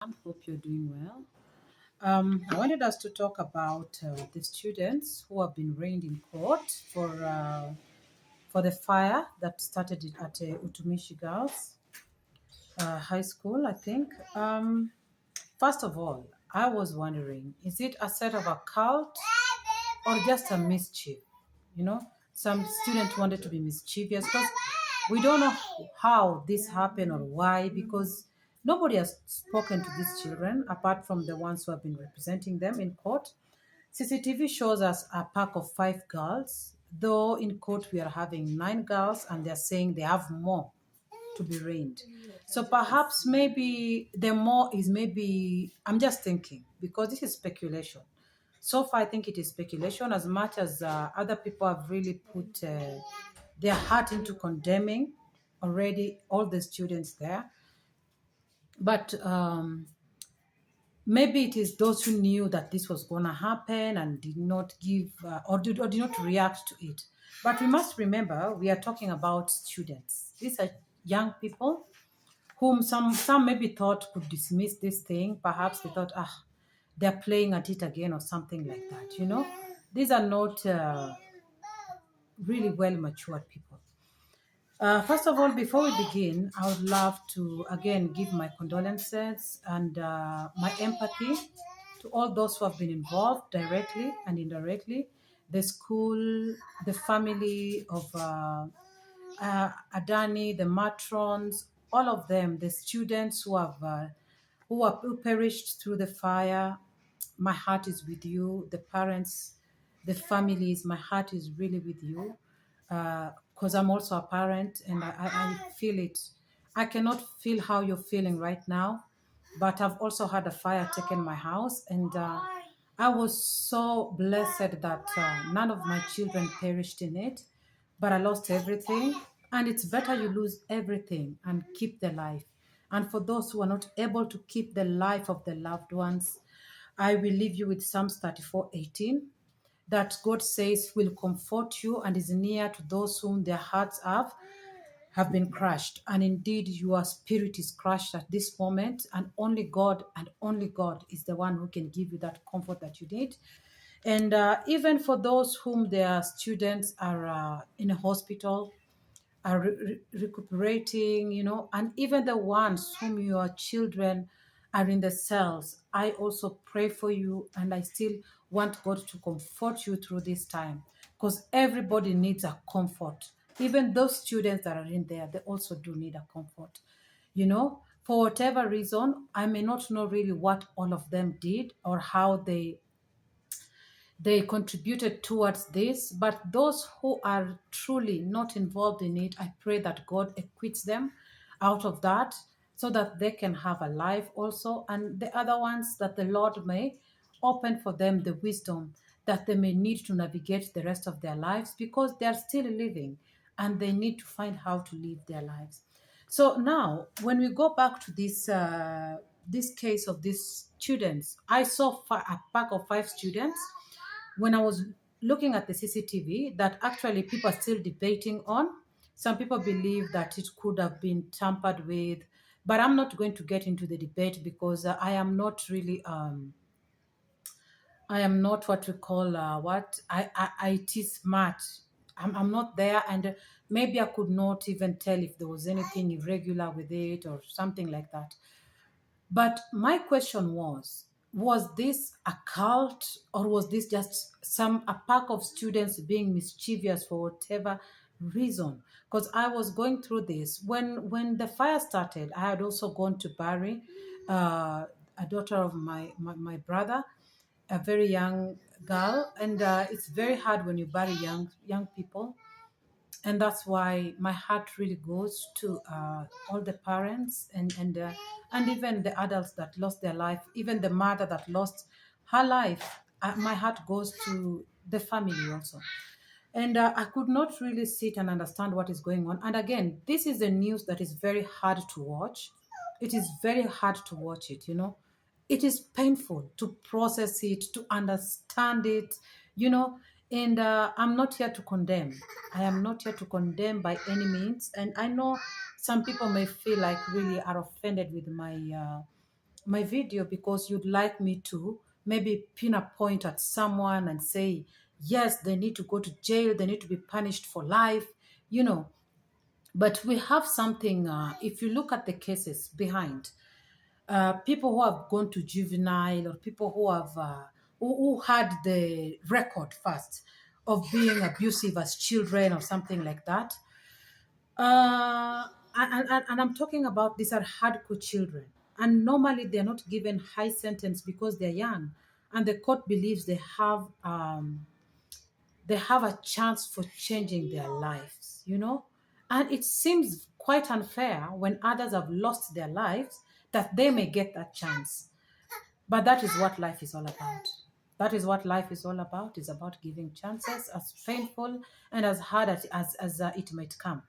I hope you're doing well. I wanted us to talk about the students who have been arraigned in court for the fire that started at Utumishi Girls High School, I think. First of all, I was wondering, is it a set of a cult or just a mischief? You know, some students wanted to be mischievous because we don't know how this happened or why, because nobody has spoken to these children apart from the ones who have been representing them in court. CCTV shows us a pack of 5 girls, though in court we are having 9 girls and they're saying they have more to be reigned. So perhaps maybe the more is maybe, I'm just thinking, because this is speculation. So far, I think it is speculation as much as other people have really put their heart into condemning already all the students there. But maybe it is those who knew that this was going to happen and did not give or did not react to it. But we must remember we are talking about students. These are young people whom some maybe thought could dismiss this thing. Perhaps they thought, they're playing at it again or something like that. These are not really well matured people. First of all, before we begin, I would love to again give my condolences and my empathy to all those who have been involved directly and indirectly, the school, the family of Adani, the matrons, all of them, the students who perished through the fire. My heart is with you. The parents, the families, my heart is really with you. Because I'm also a parent and I feel it. I cannot feel how you're feeling right now, but I've also had a fire taken my house, and I was so blessed that none of my children perished in it, but I lost everything. And it's better you lose everything and keep the life. And for those who are not able to keep the life of the loved ones, I will leave you with Psalms 34:18, that God says will comfort you and is near to those whom their hearts have been crushed. And indeed, your spirit is crushed at this moment, and only God is the one who can give you that comfort that you need. And even for those whom their students are in a hospital, are recuperating, and even the ones whom your children are in the cells, I also pray for you, and I still want God to comfort you through this time, because everybody needs a comfort. Even those students that are in there, they also do need a comfort. For whatever reason, I may not know really what all of them did or how they contributed towards this, but those who are truly not involved in it, I pray that God acquits them out of that so that they can have a life also. And the other ones, that the Lord may open for them the wisdom that they may need to navigate the rest of their lives, because they are still living and they need to find how to live their lives. So now, when we go back to this case of these students, I saw a pack of 5 students when I was looking at the CCTV that actually people are still debating on. Some people believe that it could have been tampered with, but I'm not going to get into the debate because I am not what we call what I IT smart. I'm not there, and maybe I could not even tell if there was anything irregular with it or something like that. But my question was this a cult, or was this just a pack of students being mischievous for whatever reason? Because I was going through this. When the fire started, I had also gone to bury a daughter of my brother, a very young girl. And it's very hard when you bury young people, and that's why my heart really goes to all the parents and even the adults that lost their life, even the mother that lost her life. My heart goes to the family also. And I could not really sit and understand what is going on. And again, this is a news that is very hard to watch. It is very hard to watch it. It is painful to process it, to understand it. And I'm not here to condemn. I am not here to condemn by any means. And I know some people may feel like really are offended with my video because you'd like me to maybe pin a point at someone and say, yes, they need to go to jail, they need to be punished for life, you know. But we have something, if you look at the cases behind, people who have gone to juvenile or people who have, who had the record first of being abusive as children or something like that. And I'm talking about these are hardcore children. And normally they're not given high sentence because they're young. And the court believes they have a chance for changing their lives, you know? And it seems quite unfair when others have lost their lives that they may get that chance. But that is what life is all about. That is what life is all about. It's about giving chances, as painful and as hard as it might come.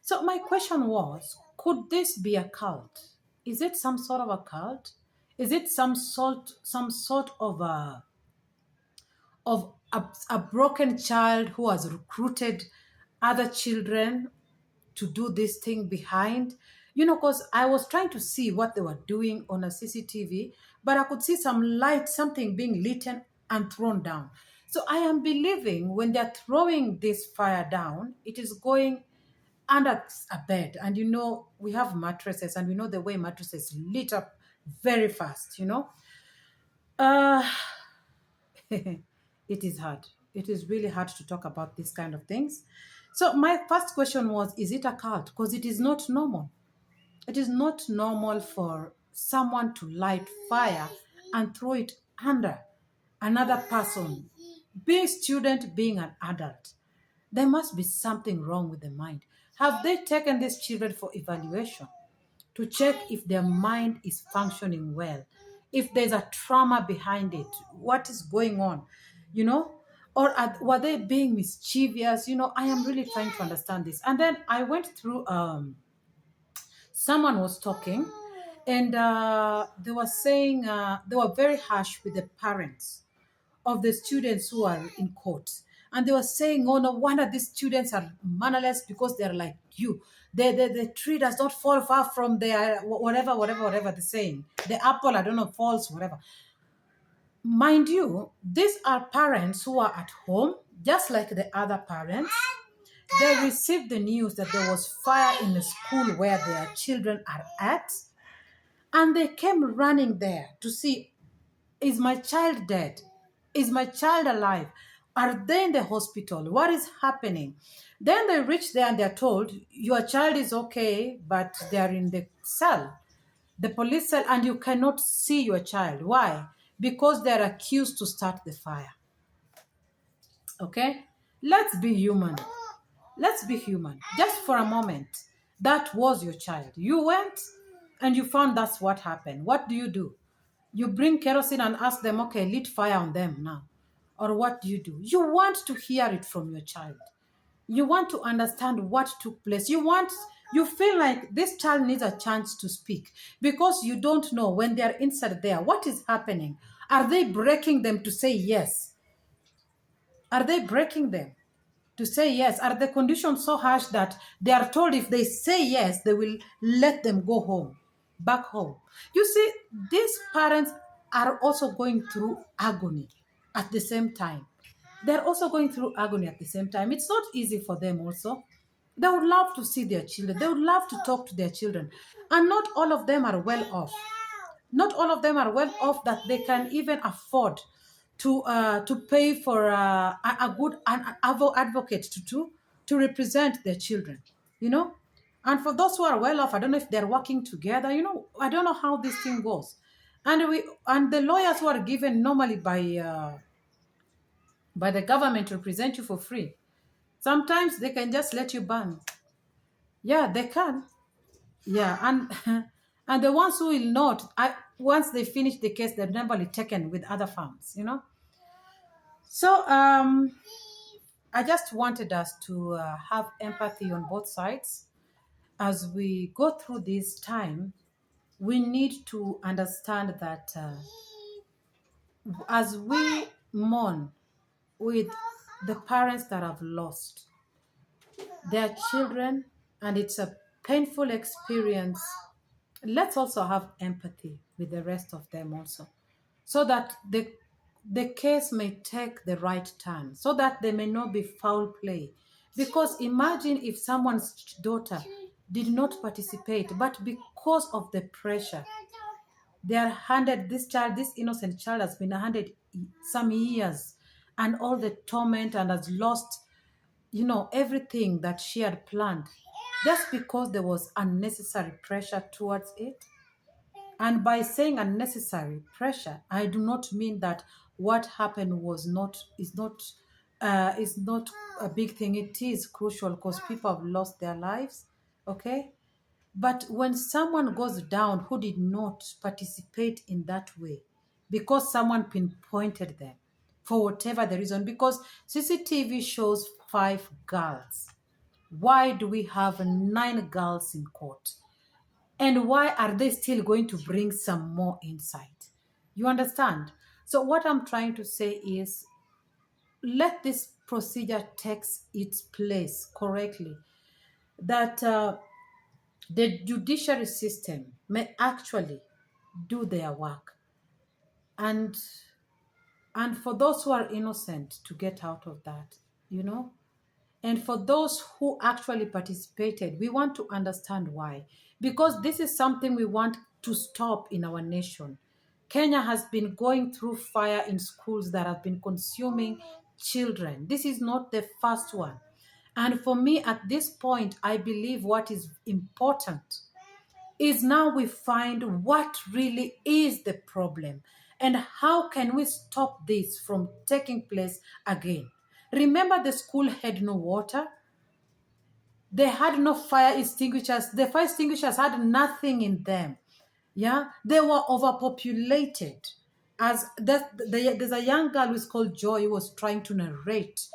So my question was, could this be a cult? Is it some sort of a cult? Is it some sort of a broken child who has recruited other children to do this thing behind? You know, because I was trying to see what they were doing on a CCTV, but I could see some light, something being lit and thrown down. So I am believing when they're throwing this fire down, it is going under a bed. And you know, we have mattresses, and we know the way mattresses lit up very fast, you know. Uh, it is hard. It is really hard to talk about these kind of things. So my first question was, is it a cult? Because it is not normal. It is not normal for someone to light fire and throw it under another person, being student, being an adult. There must be something wrong with the mind. Have they taken these children for evaluation to check if their mind is functioning well, if there's a trauma behind it, what is going on, you know? Or were they being mischievous? You know, I am really trying to understand this. And then I went through, someone was talking, and they were saying, they were very harsh with the parents of the students who are in court. And they were saying, oh, no wonder these students are mannerless because they're like you. The tree does not fall far from their whatever they're saying. The apple, I don't know, falls, whatever. Mind you, these are parents who are at home, just like the other parents. They received the news that there was fire in the school where their children are at, and they came running there to see, is my child dead? Is my child alive? Are they in the hospital? What is happening? Then they reach there and they're told, your child is okay, but they're in the cell, the police cell, and you cannot see your child. Why? Because they're accused to start the fire. Okay? Let's be human. Let's be human. Just for a moment. That was your child. You went and you found that's what happened. What do? You bring kerosene and ask them, okay, lit fire on them now. Or what do? You want to hear it from your child. You want to understand what took place. You feel like this child needs a chance to speak because you don't know when they're inside there, what is happening? Are they breaking them to say yes? Are they breaking them to say yes? Are the conditions so harsh that they are told if they say yes, they will let them go home, back home? You see, these parents are also going through agony at the same time. They're also going through agony at the same time. It's not easy for them also. They would love to see their children. They would love to talk to their children. And not all of them are well off. Not all of them are well off that they can even afford to pay for a good advocate to represent their children, you know. And for those who are well off, I don't know if they're working together, you know. I don't know how this thing goes. And the lawyers who are given normally by the government to represent you for free, sometimes they can just let you burn. Yeah, they can. Yeah, and and the ones who will not, once they finish the case, they're normally taken with other firms, you know. So I just wanted us to have empathy on both sides as we go through this time. We need to understand that as we mourn with the parents that have lost their children, and it's a painful experience let's also have empathy with the rest of them also, so that the case may take the right turn, so that there may not be foul play. Because imagine if someone's daughter did not participate, but because of the pressure, they are handed this child, this innocent child has been handed some years and all the torment, and has lost, everything that she had planned, just because there was unnecessary pressure towards it. And by saying unnecessary pressure, I do not mean that what happened is not a big thing. It is crucial because people have lost their lives. Okay, but when someone goes down who did not participate in that way, because someone pinpointed them for whatever the reason, because CCTV shows 5 girls. Why do we have 9 girls in court? And why are they still going to bring some more insight? You understand? So what I'm trying to say is, let this procedure takes its place correctly. That the judiciary system may actually do their work, and for those who are innocent to get out of that, and for those who actually participated, we want to understand why. Because this is something we want to stop in our nation. Kenya has been going through fire in schools that have been consuming children. This is not the first one. And for me, at this point, I believe what is important is now we find what really is the problem and how can we stop this from taking place again. Remember, the school had no water. They had no fire extinguishers. The fire extinguishers had nothing in them. Yeah, they were overpopulated. There's a young girl who's called Joy who was trying to narrate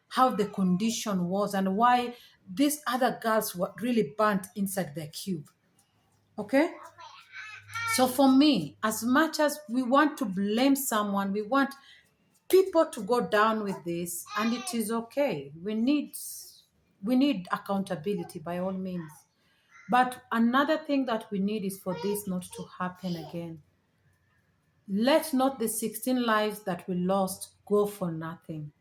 how the condition was and why these other girls were really burnt inside their cube. Okay? So for me, as much as we want to blame someone, we want people to go down with this, and it is okay. We need accountability by all means. But another thing that we need is for this not to happen again. Let not the 16 lives that we lost go for nothing.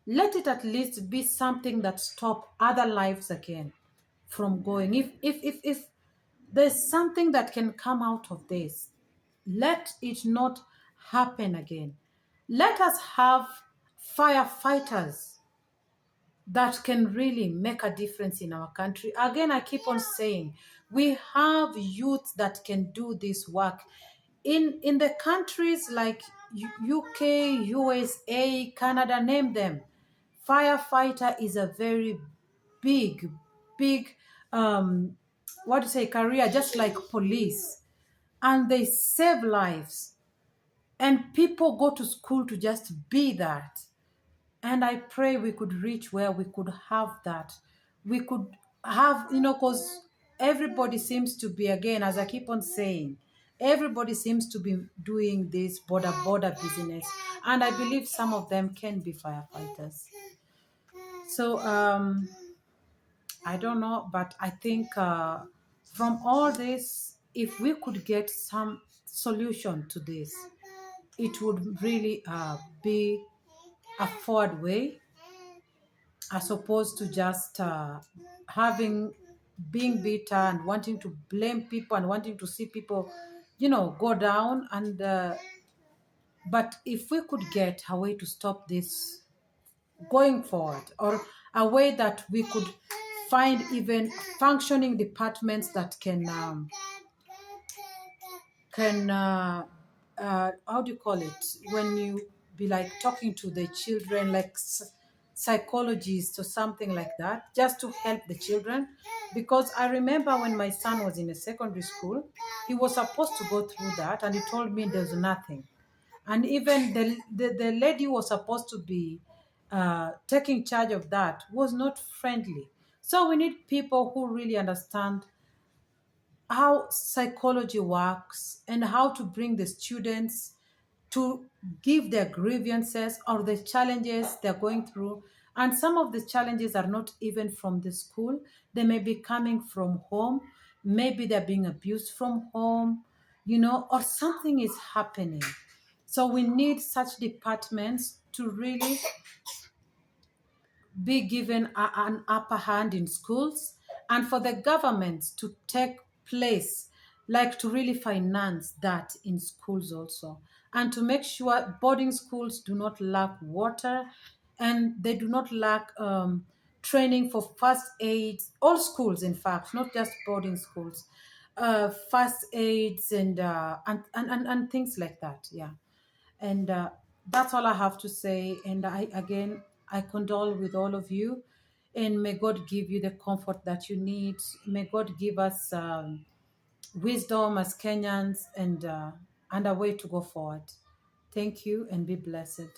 Let it at least be something that stop other lives again from going. If there's something that can come out of this, let it not happen again. Let us have firefighters that can really make a difference in our country. Again, I keep on saying, we have youth that can do this work. In the countries like UK, USA, Canada, name them, firefighter is a very big what to say career, just like police, and they save lives, and people go to school to just be that. And I pray we could reach where we could have that. We could have, because everybody seems to be, again, as I keep on saying, everybody seems to be doing this border business. And I believe some of them can be firefighters. So I don't know, but I think from all this, if we could get some solution to this, it would really be a forward way, as opposed to just having being bitter and wanting to blame people and wanting to see people, go down. And but if we could get a way to stop this going forward, or a way that we could find even functioning departments that can how do you call it, when you be like talking to the children, like psychologists or something like that, just to help the children. Because I remember when my son was in a secondary school, he was supposed to go through that, and he told me there's nothing. And even the lady who was supposed to be taking charge of that was not friendly. So we need people who really understand how psychology works and how to bring the students to give their grievances or the challenges they're going through. And some of the challenges are not even from the school, they may be coming from home. maybe they're being abused from home, or something is happening. So we need such departments to really be given an upper hand in schools, and for the government to take place, like to really finance that in schools also, and to make sure boarding schools do not lack water, and they do not lack training for first aid. All schools, in fact, not just boarding schools, first aids and things like that. Yeah. And that's all I have to say. And I condole with all of you. And may God give you the comfort that you need. May God give us wisdom as Kenyans, and a way to go forward. Thank you, and be blessed.